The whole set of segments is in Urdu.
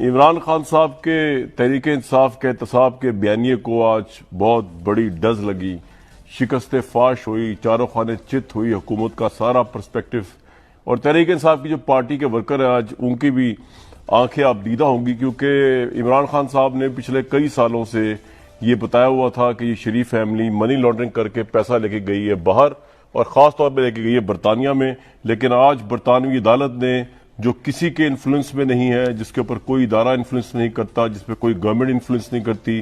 عمران خان صاحب کے تحریک انصاف کے احتساب کے بیانیے کو آج بہت بڑی ڈز لگی، شکست فاش ہوئی، چاروں خانے چت ہوئی حکومت کا سارا پرسپیکٹو، اور تحریک انصاف کی جو پارٹی کے ورکر ہیں آج ان کی بھی آنکھیں اب دیدہ ہوں گی، کیونکہ عمران خان صاحب نے پچھلے کئی سالوں سے یہ بتایا ہوا تھا کہ یہ شریف فیملی منی لانڈرنگ کر کے پیسہ لے کے گئی ہے باہر، اور خاص طور پہ لے کے گئی ہے برطانیہ میں، لیکن آج برطانوی عدالت نے جو کسی کے انفلوئنس میں نہیں ہے، جس کے اوپر کوئی ادارہ انفلوئنس نہیں کرتا، جس پہ کوئی گورنمنٹ انفلوئنس نہیں کرتی،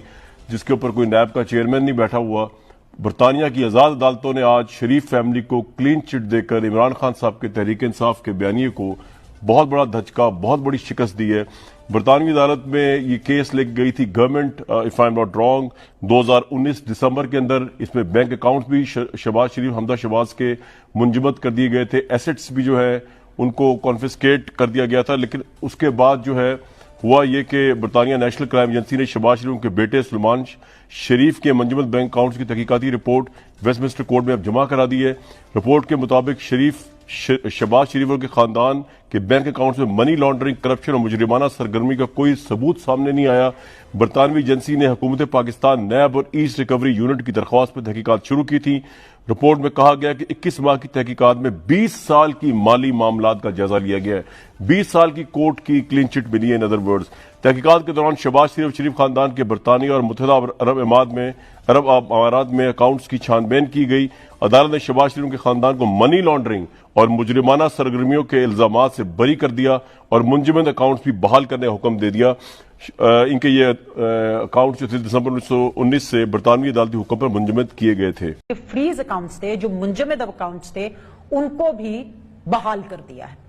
جس کے اوپر کوئی نیب کا چیئرمین نہیں بیٹھا ہوا، برطانیہ کی آزاد عدالتوں نے آج شریف فیملی کو کلین چٹ دے کر عمران خان صاحب کے تحریک انصاف کے بیانیے کو بہت بڑا دھچکا، بہت بڑی شکست دی ہے۔ برطانوی عدالت میں یہ کیس لے گئی تھی government, if I am not wrong, 2019 دسمبر کے اندر اس میں بینک اکاؤنٹ بھی شہباز شریف، حمزہ شہباز کے منجمد کر دیے گئے تھے، ایسٹس بھی جو ہے ان کو کانفسکیٹ کر دیا گیا تھا، لیکن اس کے بعد جو ہے ہوا یہ کہ برطانیہ نیشنل کرائم ایجنسی نے شہباز شریف کے بیٹے سلمان شریف کے منجمد بینک اکاؤنٹس کی تحقیقاتی رپورٹ ویسٹ منسٹر کورٹ میں اب جمع کرا دی ہے۔ رپورٹ کے مطابق شہباز شریف اور کے خاندان کے بینک اکاؤنٹس میں منی لانڈرنگ، کرپشن اور مجرمانہ سرگرمی کا کوئی ثبوت سامنے نہیں آیا۔ برطانوی ایجنسی نے حکومت پاکستان نیب اور ایسٹ ریکوری یونٹ کی درخواست پر تحقیقات شروع کی تھی۔ رپورٹ میں کہا گیا کہ 21 ماہ کی تحقیقات میں 20 سال کی مالی معاملات کا جائزہ لیا گیا ہے، 20 سال کی کورٹ کی کلین چٹ ملی ہے۔ ان ادر ورڈز، تحقیقات کے دوران شہباز شریف خاندان کے برطانیہ اور متحدہ عرب امارات میں اکاؤنٹس کی چھان بین کی گئی۔ عدالت نے شہباز شریف کے خاندان کو منی لانڈرنگ اور مجرمانہ سرگرمیوں کے الزامات سے بری کر دیا اور منجمد اکاؤنٹس بھی بحال کرنے کا حکم دے دیا۔ ان کے یہ اکاؤنٹ جو تھے دسمبر 1919 سے برطانوی عدالتی حکم پر منجمد کیے گئے تھے۔ فریز اکاؤنٹس تھے، جو منجمد اکاؤنٹس تھے، ان کو بھی بحال کر دیا ہے۔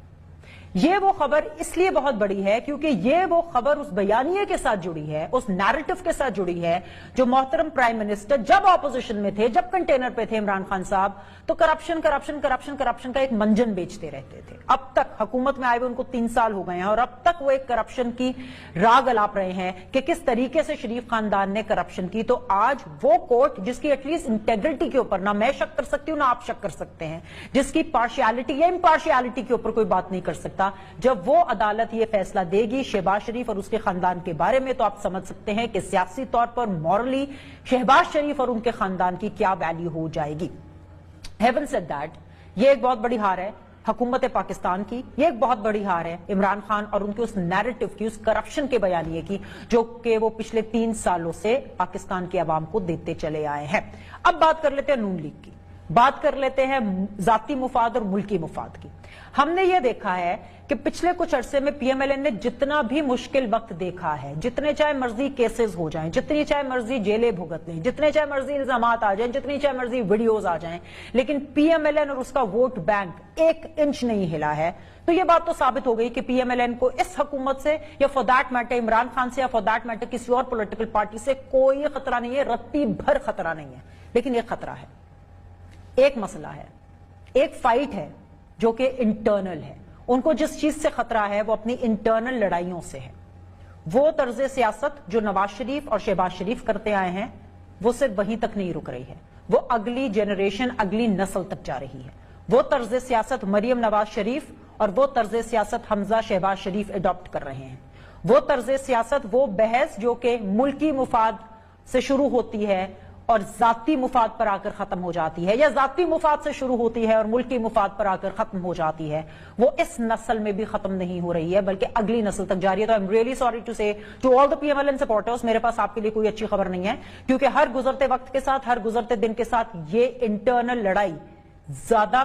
یہ وہ خبر اس لیے بہت بڑی ہے کیونکہ یہ وہ خبر اس بیانیے کے ساتھ جڑی ہے، اس نیریٹو کے ساتھ جڑی ہے جو محترم پرائم منسٹر جب اپوزیشن میں تھے، جب کنٹینر پہ تھے عمران خان صاحب، تو کرپشن کرپشن کرپشن کرپشن کا ایک منجن بیچتے رہتے تھے۔ اب تک حکومت میں آئے ہوئے ان کو 3 سال ہو گئے ہیں، اور اب تک وہ ایک کرپشن کی راگ الاپ رہے ہیں کہ کس طریقے سے شریف خاندان نے کرپشن کی۔ تو آج وہ کورٹ جس کی ایٹ لیسٹ انٹیگریٹی کے اوپر نہ میں شک کر سکتی ہوں نہ آپ شک کر سکتے ہیں، جس کی پارشیالٹی یا امپارشیالٹی کے اوپر کوئی بات نہیں کر سکتا، جب وہ عدالت یہ فیصلہ دے گی شہباز شریف اور اس کے خاندان کے بارے میں، تو آپ سمجھ سکتے ہیں کہ سیاسی طور پر مورلی شہباز شریف اور ان کے خاندان کی کیا ویلیو ہو جائے گی۔ ہیون سیڈ دیٹ، یہ ایک بہت بڑی ہار ہے حکومت پاکستان کی، یہ ایک بہت بڑی ہار ہے عمران خان اور ان کے اس نیریٹو کی، اس کرپشن کے بیانیے کی جو کہ وہ پچھلے 3 سالوں سے پاکستان کے عوام کو دیتے چلے آئے ہیں۔ اب بات کر لیتے ہیں نون لیگ کی، بات کر لیتے ہیں ذاتی مفاد اور ملکی مفاد کی۔ ہم نے یہ دیکھا ہے کہ پچھلے کچھ عرصے میں پی ایم ایل این نے جتنا بھی مشکل وقت دیکھا ہے، جتنے چاہے مرضی کیسز ہو جائیں، جتنی چاہے مرضی جیلیں بھگت لیں، جتنے چاہے مرضی الزامات آ جائیں، جتنی چاہے مرضی ویڈیوز آ جائیں، لیکن پی ایم ایل این اور اس کا ووٹ بینک 1 انچ نہیں ہلا ہے۔ تو یہ بات تو ثابت ہو گئی کہ پی ایم ایل این کو اس حکومت سے یا for that matter Imran Khan سے یا فار دیٹ میٹر کسی اور پولیٹیکل پارٹی سے کوئی خطرہ نہیں ہے، رتی بھر خطرہ نہیں ہے۔ لیکن ایک خطرہ ہے، ایک مسئلہ ہے، ایک فائٹ ہے جو کہ انٹرنل ہے۔ ان کو جس چیز سے خطرہ ہے وہ اپنی انٹرنل لڑائیوں سے ہے۔ وہ طرز سیاست جو نواز شریف اور شہباز شریف کرتے آئے ہیں وہ صرف وہیں تک نہیں رک رہی ہے، وہ اگلی جنریشن، اگلی نسل تک جا رہی ہے۔ وہ طرز سیاست مریم نواز شریف اور وہ طرز سیاست حمزہ شہباز شریف اڈاپٹ کر رہے ہیں۔ وہ طرز سیاست، وہ بحث جو کہ ملکی مفاد سے شروع ہوتی ہے اور ذاتی مفاد پر آ کر ختم ہو جاتی ہے، یا ذاتی مفاد سے شروع ہوتی ہے اور ملکی مفاد پر آ کر ختم ہو جاتی ہے، وہ اس نسل میں بھی ختم نہیں ہو رہی ہے بلکہ اگلی نسل تک جاری ہے۔ تو I'm really sorry to say to all the PMLN supporters، میرے پاس آپ کے لیے کوئی اچھی خبر نہیں ہے، کیونکہ ہر گزرتے وقت کے ساتھ، ہر گزرتے دن کے ساتھ یہ انٹرنل لڑائی زیادہ